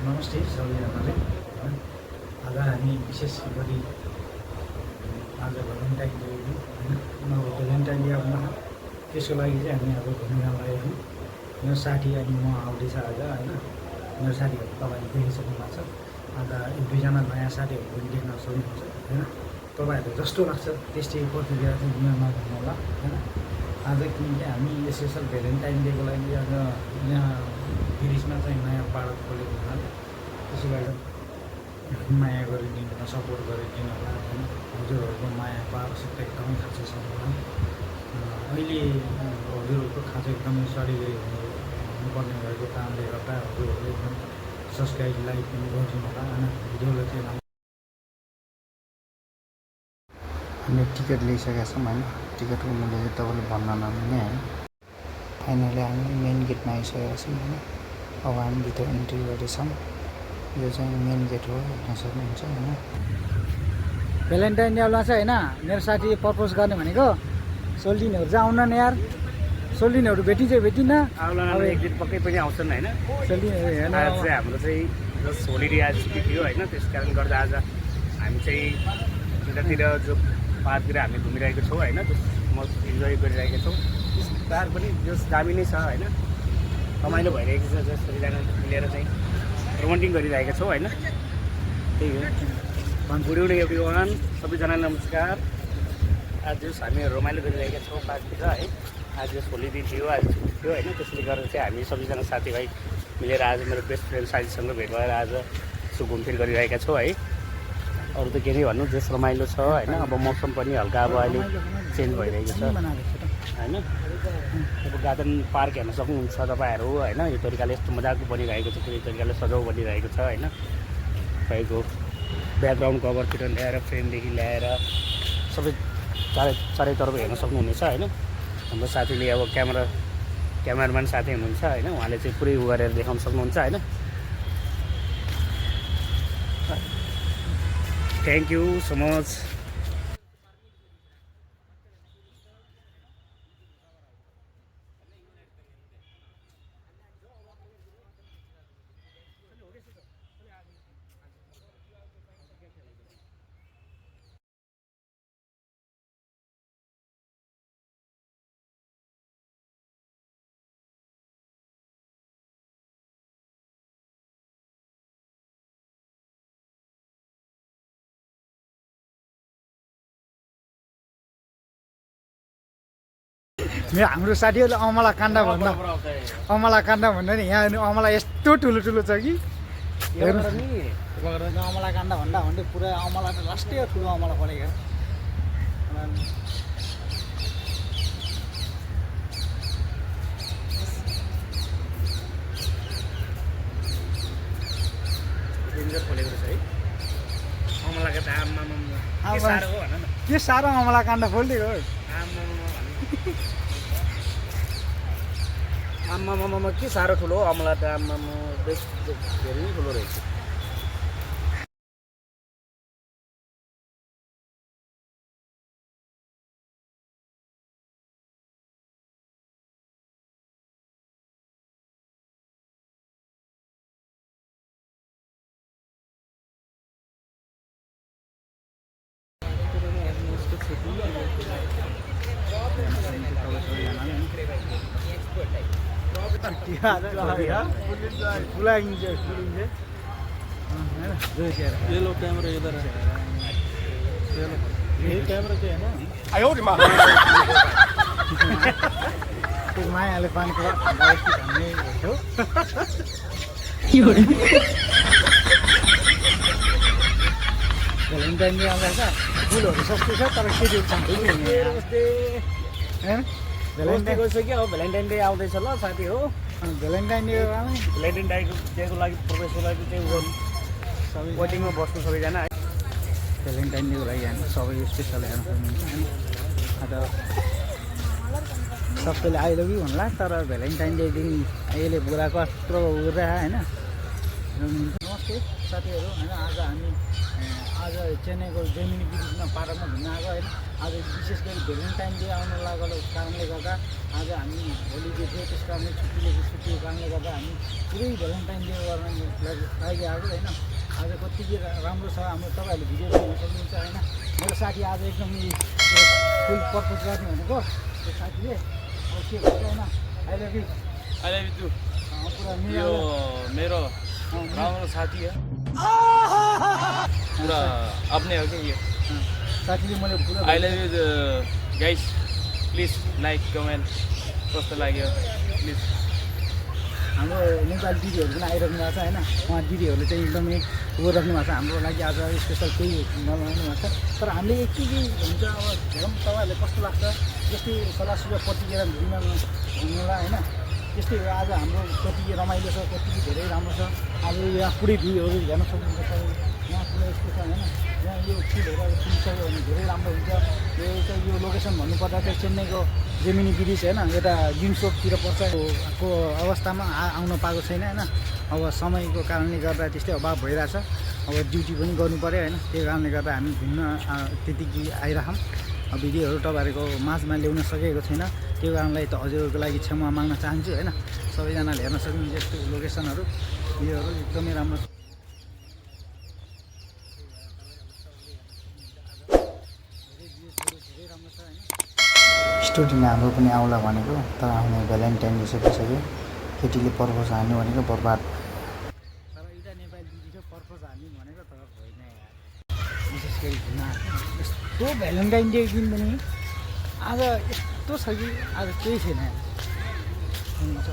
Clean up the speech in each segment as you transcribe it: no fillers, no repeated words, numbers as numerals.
नमस्ते सबैजनालाई हैन। आज हामी विशेष गरी आज भ्यालेन्टाइन डे हो हैन। अब भ्यालेन्टाइन डे आउन त्यसको लागि चाहिँ हामी अब घुम्न लागेको छौँ। मेरो साथी अनि म आउँदैछ आज हैन। मेरो साथीहरू तपाईँले देखिसक्नु भएको छ। अन्त एक दुईजना नयाँ साथीहरू पनि देख्न सक्नुहुन्छ हैन। तपाईँहरूलाई जस्तो लाग्छ त्यस्तै प्रतिक्रिया चाहिँ दिन नभन्नु होला हैन। आज किनकि हामी स्पेसल भ्यालेन्टाइन डेको लागि आज यहाँ गिरिजमा चाहिँ नयाँ पार्क खोलेको हुनाले त्यसो भएर माया गरिदिनु होला, सपोर्ट गरिदिनु होला होइन। हजुरहरूको माया आवश्यकता एकदमै खाँचो छ होला। अहिले हजुरहरूको खाँचो एकदमै सडिलै हुनुपर्ने भएको कारणले गर्दा हजुरहरूले एकदम सब्सक्राइब लाइक पनि गरिदिनु होला होइन। भिडियोलाई चाहिँ हामीले टिकट लिइसकेका छौँ होइन। टिकटको मूल्य चाहिँ तपाईँले भन्न नमिल्ने होइन। फाइनली हामी मेन गेटमा आइसकेका छौँ होइन। अब हामी भित्र इन्ट्री गर्दैछौँ। यो चाहिँ मेन गेट हो, हेर्न सक्नुहुन्छ होइन। भ्यालेन्टाइन डे आउला छ होइन। मेरो साथी प्रपोज गर्ने भनेको सोल्टिनहरू चाहिँ आउन न यार। सोल्टिनहरू भेटिन्छ भेटिन्न आउला अब एक दिन पक्कै पनि आउँछन् होइन। सोल्टिनहरू हेर्न आज चाहिँ हाम्रो चाहिँ जस्ट होलिडे आज छुट्टी थियो होइन। त्यस कारणले गर्दा आज हामी चाहिँ त्यतातिर जो पार्कतिर हामी घुमिरहेको छौँ होइन। जस मस्त इन्जोय गरिरहेका छौँ। त्यस पार्क पनि जस दामी नै छ होइन। रमाइलो भइरहेको छ। जस सबैजना मिलेर चाहिँ रोमान्टिक गरिरहेका छौँ होइन। त्यही हो। गुड इभिनिङ एभ्रिवान, सबैजनालाई नमस्कार। आज जस हामी रमाइलो गरिरहेका छौँ पार्कतिर है। आज जस होलिडे थियो, आज छुट्टी थियो होइन। त्यसले गर्दा चाहिँ हामी सबैजना साथीभाइ मिलेर आज मेरो बेस्ट फ्रेन्ड साथीसँग भेट भएर आज यसो घुमफिर गरिरहेका छौँ है। अरू त के नै भन्नु, जस रमाइलो छ होइन। अब मौसम पनि हल्का अब अहिले चेन्ज भइरहेको छ होइन। अब गार्डन पार्क हेर्न सक्नुहुन्छ तपाईँहरू होइन। यो तरिकाले यस्तो मजाको बनिरहेको छ, कुनै तरिकाले सजाउ बनिरहेको छ होइन। तपाईँको ब्याकग्राउन्ड कभरतिर ल्याएर फ्रेमदेखि ल्याएर सबै चारैतर्फ हेर्न सक्नुहुनेछ होइन। हाम्रो साथीले अब क्यामेराम्यान साथी हुनुहुन्छ होइन। उहाँले चाहिँ पुरै उ गरेर देखाउन सक्नुहुन्छ होइन। Thank you so much. हाम्रो साथीहरूले अमला काण्ड भन्दा नि यहाँ अमला यस्तो ठुलो ठुलो छ कि अमला काण्ड भन्दा पुरा अमला त लास्टै ठुलो अमला परेको। डेन्जर खोलेको रहेछ है अमलाको त। के साह्रो अमला काण्ड खोलिदिएको आम्मामा के साह्रो ठुलो हो अमला त। आम्मामा बेस्ट धेरै नै ठुलो रहेछ। ये लो कैमरा इधर है। ये कैमरा क्या है ना। मायाले पानीको भ्यालेन्टाइन डे आउँदैछ। फुलहरू सस्तो छ तर केटीहरू छ भ्यालेन्टाइन गइसक्यो। अब भ्यालेन्टाइन डे आउँदैछ ल साथी हो। भ्यालेन्टाइन भ्यालेन्टाइन डेको लागि प्रवेशको लागि चाहिँ वेटिङमा बस्नु सबैजना है। भ्यालेन्टाइन डेको लागि हामी सबै स्पेसल हेर्न सक्नुहुन्छ होइन। अन्त सबैले आई लभ यु भन्ला तर भ्यालेन्टाइन डे दिन यसले बुढाको यत्रो उडेर होइन। नमस्ते नमस्ते साथीहरू होइन। आज चेन्नईको जेमिनी ब्रिजमा पार्कमा घुम्न आएको होइन। आज विशेष गरी भ्यालेन्टाइन डे आउनु लागेको कारणले गर्दा आज हामी होलिडे थियो, त्यस कारणले छुट्टीको कारणले गर्दा हामी पुरै भ्यालेन्टाइन डे गर्न लागि आएको होइन। आज कति के राम्रो छ हाम्रो, तपाईँहरूले भिडियो देख्न सक्नुहुन्छ होइन। मेरो साथी आज एकदम फुल पर्पोज गर्ने भनेको त्यो साथीले अब के भन्छ होइन, आई लभ यु टू पुरा यो मेरो राम्रो साथी है पूरा अपने हो क्या ये साथीले मैले पुरा I love you guys please like comment कस्तो लाग्यो प्लिज हाम्रो नेपाली दिदीहरू पनि आइराख्नु भएको छ होइन। उहाँ दिदीहरूले चाहिँ एकदमै राख्नु भएको छ हाम्रो लागि आज स्पेसल केही बनाउनु भएको छ। तर हामीले के हुन्छ अब हेरौँ तपाईँहरूले कस्तो लाग्छ, जस्तै सल्लाह सुझाव कतिखेर दिन हुनुला होइन। त्यस्तै हो आज हाम्रो कति रमाइलो छ, कति धेरै राम्रो छ। अब यहाँ पुरै भ्यूहरू हेर्न सक्नुहुन्छ तपाईँ, यहाँ पुरा यस्तो छ होइन। यहाँ यो फुलहरू फुलिसक्यो भने धेरै राम्रो हुन्छ। यो चाहिँ यो लोकेसन भन्नुपर्दा चाहिँ चेन्नईको जेमिनी ब्रिज होइन, यता जिम सोपतिर पर्छ को अवस्थामा आउन पाएको छैन होइन। अब समयको कारणले गर्दा त्यस्तै अभाव भइरहेछ। अब ड्युटी पनि गर्नु पऱ्यो होइन, त्यही कारणले गर्दा हामी घुम्न त्यतिकै आइरहौँ। भिडियोहरू तपाईँहरूको माझमा ल्याउन सकेको छैन, त्यो कारणलाई त हजुरहरूको लागि क्षमा माग्न चाहन्छु होइन। सबैजनाले हेर्न सक्नुहुन्छ यस्तो लोकेसनहरू, भिडियोहरू एकदमै राम्रो छ। स्टोरीमा हाम्रो पनि आउला भनेको, तर आउने भ्यालेन्टाइन डे सकिसक्यो। केटीले पर्पोज हान्नु भनेको बर्बाद। तर एउटा नेपाली दिदीको पर्पोज हान्ने भनेको तर होइन यार। विशेष गरी घुम्न यस्तो भ्यालेन्टाइन डे दिन पनि आज यस्तो छ कि आज केही छैन यार। हुन्छ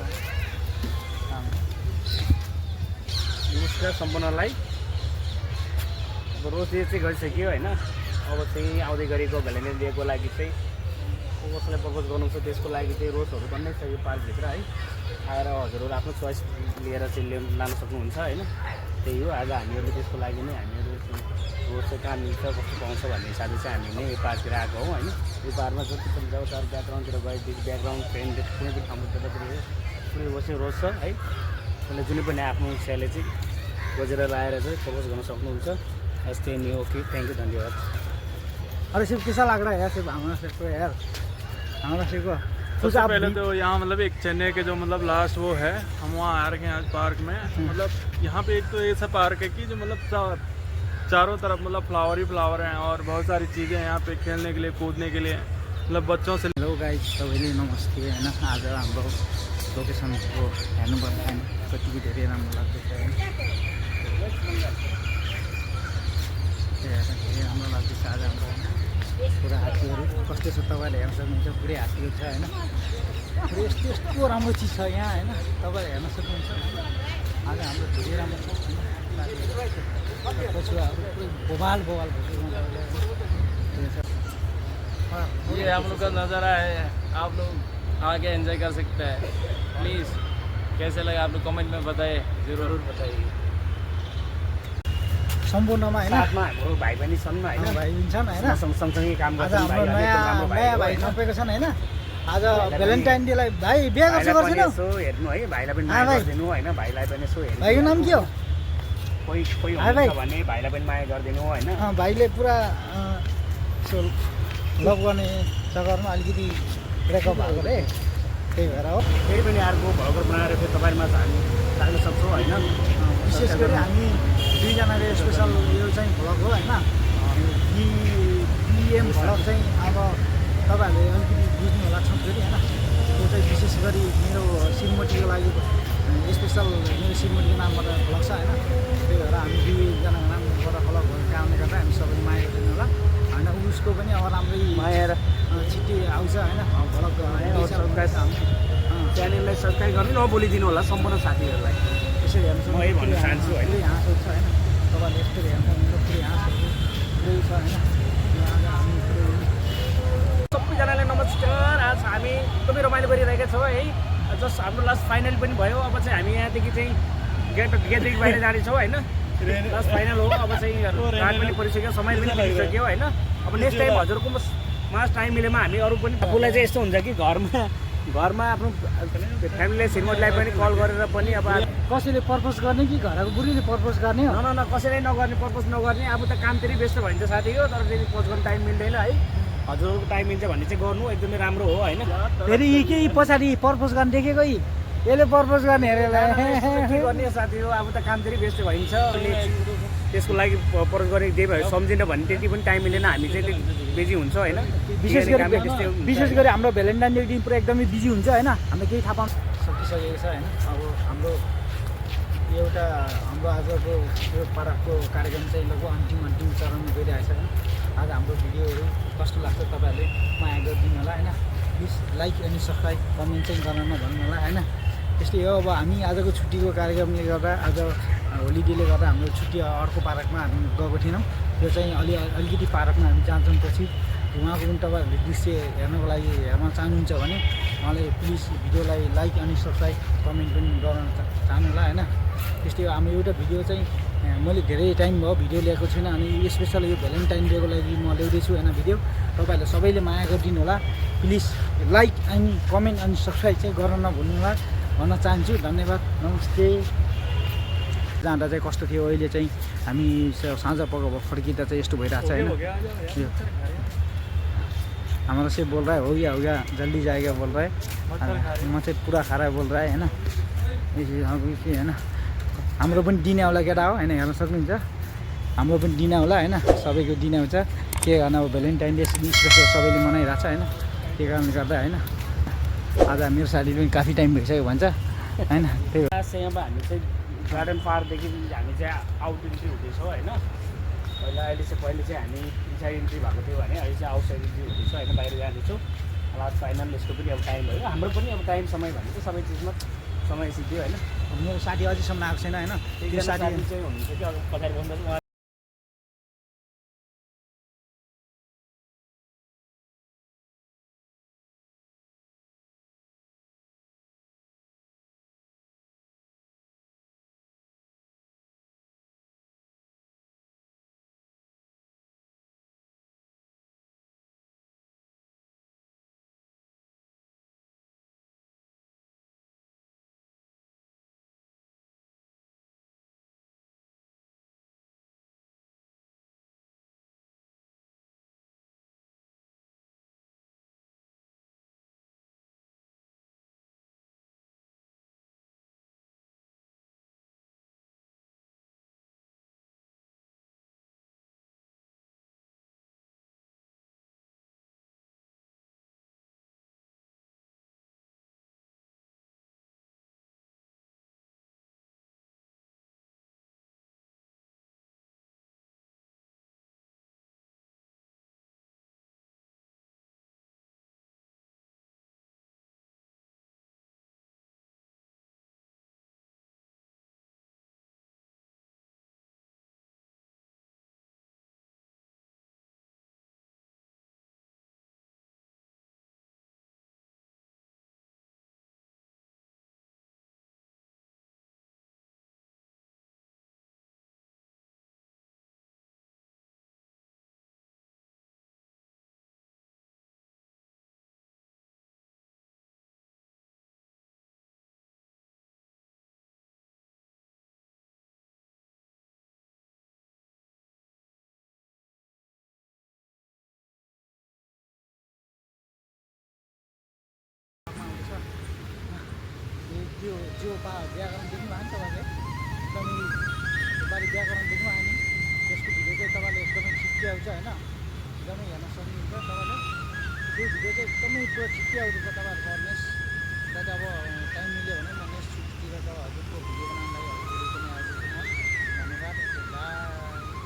नमस्कार सम्पूर्णलाई। अब रोज डे चाहिँ गरिसक्यो होइन। अब चाहिँ आउँदै गरेको भ्यालेन्टाइन डेको लागि चाहिँ कसैलाई प्रपोज गर्नु छ त्यसको लागि चाहिँ रोजहरू बन्नै छ यो पार्कभित्र है। आएर हजुरहरू आफ्नो चोइस लिएर चाहिँ लान सक्नुहुन्छ होइन। त्यही हो, आज हामीहरूले त्यसको लागि नै हामीहरू रोज चाहिँ कहाँ मिल्छ कस्तो पाउँछ भन्ने हिसाबले चाहिँ हामी नै यो पार्कतिर आएको हौँ होइन। यो पार्कमा जति पनि जब तर ब्याकग्राउन्डतिर गएदेखि ब्याकग्राउन्ड फ्रेन्ड कुनै पनि ठाउँमा जतातिर पुरै बस्ने रोज छ है। उसले जुनै पनि आफ्नो इच्छाले चाहिँ खोजेर लाएर चाहिँ प्रपोज गर्न सक्नुहुन्छ। यस्तै नि ओके, थ्याङ्क यू, धन्यवाद। अरे सिर्फ कैसा लग रहा है यार, सिर्फ हमारा सिर्फ यार हमारा सिर्फ कुछ सबसे आप पहले तो यहाँ मतलब एक चेन्नई के जो मतलब लास्ट वो है, हम वहाँ आ रखे हैं आज पार्क में। मतलब यहाँ पे एक तो ऐसा पार्क है कि जो मतलब चारों तरफ मतलब फ्लावर ही फ्लावर हैं और बहुत सारी चीज़ें हैं यहाँ पे खेलने के लिए कूदने के लिए, मतलब बच्चों से। हेलो गाइज, सबैले नमस्ते होइन। आज हाम्रो लोकेसनको हेर्नुपर्दा होइन कतिको धेरै राम्रो लाग्दैछ होइन। धेरै राम्रो लाग्दैछ आज हाम्रो होइन। पुरा हात्तीहरू कस्तो छ तपाईँहरूले हेर्न सक्नुहुन्छ, पुरै हात्तीहरू छ होइन। पुरै यस्तो यस्तो राम्रो चिज छ यहाँ होइन, तपाईँहरूले हेर्न सक्नुहुन्छ। आज हाम्रो धेरै राम्रो छ होइन। पछुवाहरू पुरै बोबाल ये हम लोग का नज़ारा है, आप लोग आके एंजॉय कर सकते हैं। प्लीज़ कैसे लगा आप लोग कमेंट में बताइए, ज़रूर बताइए। सम्पूर्णमा होइन साथमा हाम्रो भाइ पनि छन् होइन। भाइ हुन्छन् होइन। सँगसँगै काम आज गर्छन् हाम्रो भाइ, नयाँ भाइ थपेको छन् होइन। आज भ्यालेन्टाइन डेलाई भाइ बिहा गर्छ भाइलाई पनि गर्छैन? यसो हेर्नु है, भाइलाई पनि हाँ माया भाइ। गरिदिनु होइन। भाइलाई पनि यसो हेर्नु। भाइको नाम के हो? कोही कोही हाँ भाइ। हुनुहुन्छ भने भाइलाई पनि माया गरिदिनु होइन। भाइले पुरा यसो लभ गर्ने चक्करमा अलिकति ब्रेकअप भएको रे, त्यही भएर हो। फेरि पनि अर्को भर्खर बनाएर फेरि तपाईँमा हामी लाग्न सक्छौँ होइन। विशेष गरी हामी दुईजनाले स्पेसल यो चाहिँ भ्लग हो होइन। बिएम भ्लग चाहिँ अब तपाईँहरूले अलिकति बुझ्नु होला छोरी होइन। त्यो चाहिँ विशेष गरी मेरो श्रीमतीको लागि स्पेसल मेरो श्रीमतीको नामबाट भ्लग छ होइन। त्यही भएर हामी दुईजनाको नामबाट भ्लग भएको कारणले गर्दा हामी सबैले माया गरिदिनु होला होइन। उसको पनि अब राम्रै माया छिट्टै आउँछ होइन भ्लग। च्यानललाई सब्सक्राइब गर्नु नभुलिदिनु होला सम्पूर्ण साथीहरूलाई। यसरी हेर्नु म यही भन्न चाहन्छु होइन। पुरै हाँसहरू छ होइन। तपाईँहरूले यस्तरी हेर्नु सक्नुहुन्छ, पुरै हाँसहरू पुरै छ होइन। आज हामी पुरै सबैजनालाई नमस्कार। आज हामी एकदमै रमाइलो गरिरहेका छौँ है। जस्ट हाम्रो लास्ट फाइनल पनि भयो। अब चाहिँ हामी यहाँदेखि चाहिँ गेटदेखि बाहिर जानेछौँ होइन। लास्ट फाइनल हो। अब चाहिँ रात पनि परिसक्यो, समय पनि परिसक्यो होइन। अब नेक्स्ट टाइम हजुरको मास टाइम मिलेमा हामी अरू पनि आफूलाई चाहिँ यस्तो हुन्छ कि घरमा आफ्नो फ्यामिलीलाई श्रीमतीलाई पनि कल गरेर पनि अब कसैले पर्पोज गर्ने कि घरको बुढीले पर्पोज गर्ने हो? न कसैले नगर्ने पर्पोज नगर्ने अब त कामतिरै व्यस्त भइन्छ साथी हो तर फेरि पोज गर्ने टाइम मिल्दैन है हजुरको टाइम मिल्छ भने चाहिँ गर्नु एकदमै राम्रो हो होइन फेरि यी के पछाडि पर्पोज गर्ने देखेको यी यसले पर्पोज गर्ने के हेरेर गर्ने साथी हो अब त कामतिरै व्यस्त भइन्छ अनि त्यसको लागि पर्पोज गर्ने दिए भयो सम्झिन भने त्यति पनि टाइम मिलेन हामी चाहिँ बिजी हुन्छ होइन विशेष गरी हाम्रो भ्यालेन्टाइन डे दिन पुरा एकदमै बिजी हुन्छ होइन हाम्रो केही थाहा पाउनु सकिसकेको छ होइन अब हाम्रो एउटा हाम्रो आजको यो पार्कको कार्यक्रम चाहिँ लगभग अन्तिम चरणमा गइरहेको छ होइन आज हाम्रो भिडियोहरू कस्तो लाग्छ तपाईँहरूले माया गरिदिनु होला होइन प्लिज लाइक अनि सब्सक्राइब कमेन्ट चाहिँ गर्न नभन्नु होला होइन त्यस्तै हो अब हामी आजको छुट्टीको कार्यक्रमले गर्दा आज होलिडेले गर्दा हाम्रो छुट्टी अर्को पार्कमा हामी गएको थिएनौँ त्यो चाहिँ अलिकति पार्कमा हामी जान्छौँ पछि उहाँको पनि तपाईँहरूले दृश्य हेर्नको लागि हेर्न चाहनुहुन्छ भने उहाँले प्लिज भिडियोलाई लाइक अनि सब्सक्राइब कमेन्ट पनि गर्न चाहनु होला होइन त्यस्तै हो हाम्रो एउटा भिडियो चाहिँ मैले धेरै टाइम भयो भिडियो ल्याएको छुइनँ अनि स्पेसल यो भ्यालेन्टाइन डेको लागि म ल्याउँदैछु होइन भिडियो तपाईँहरूले सबैले माया गरिदिनु होला प्लिज लाइक अनि कमेन्ट अनि सब्सक्राइब चाहिँ गर्न नभुल्नु होला भन्न चाहन्छु धन्यवाद नमस्ते जाँदा चाहिँ कस्तो थियो अहिले चाहिँ हामी साँझ फर्किँदा चाहिँ यस्तो भइरहेको छ होइन हमारा से बोल रहा है हो गया जल्दी जाएगा बोल रहा है म चाहिँ पुरा खरा बोल रहा है होइन होइन हाम्रो पनि दिने होला केटा हो होइन हेर्न सक्नुहुन्छ हाम्रो पनि दिने होला होइन सबैको दिने हुन्छ के गर्न अब भ्यालेन्टाइन डे स्पेसल सबैले मनाइरहेको छ होइन त्यही कारणले गर्दा होइन आज मेरो साथीले पनि काफी टाइम भइसक्यो भन्छ होइन त्यही चाहिँ अब हामी चाहिँ गार्डन पार्कदेखि हामी चाहिँ आउट इन्ट्री हुँदैछौँ होइन पहिले चाहिँ हामी इन्साइड इन्ट्री भएको थियो भने अहिले चाहिँ आउटसाइड इन्ट्री हुँदैछ होइन बाहिर जाँदैछौँ लास्ट फाइनल यसको पनि अब टाइम भयो हाम्रो पनि अब टाइम समय भनेको सबै चिजमा समय सिद्धियो होइन मेरो साथी अझैसम्म आएको छैन होइन त्यो साथी चाहिँ हुनुहुन्छ कि अब पछाडि बस्दा जो व्याकरण देख्नु भयो नि तपाईँले एकदमै बारी व्याकरण देख्नु भयो नि त्यसको भिडियो चाहिँ तपाईँले एकदमै छिट्टै आउँछ होइन एकदमै हेर्न सक्नुहुन्छ तपाईँले त्यो भिडियो चाहिँ एकदमै पुरा छिट्टै आउँछ तपाईँहरूको नेक्स्ट अब टाइम मिल्यो भने म नेक्स्ट छुट्टीतिर त हजुरको भिडियो बनाउँछु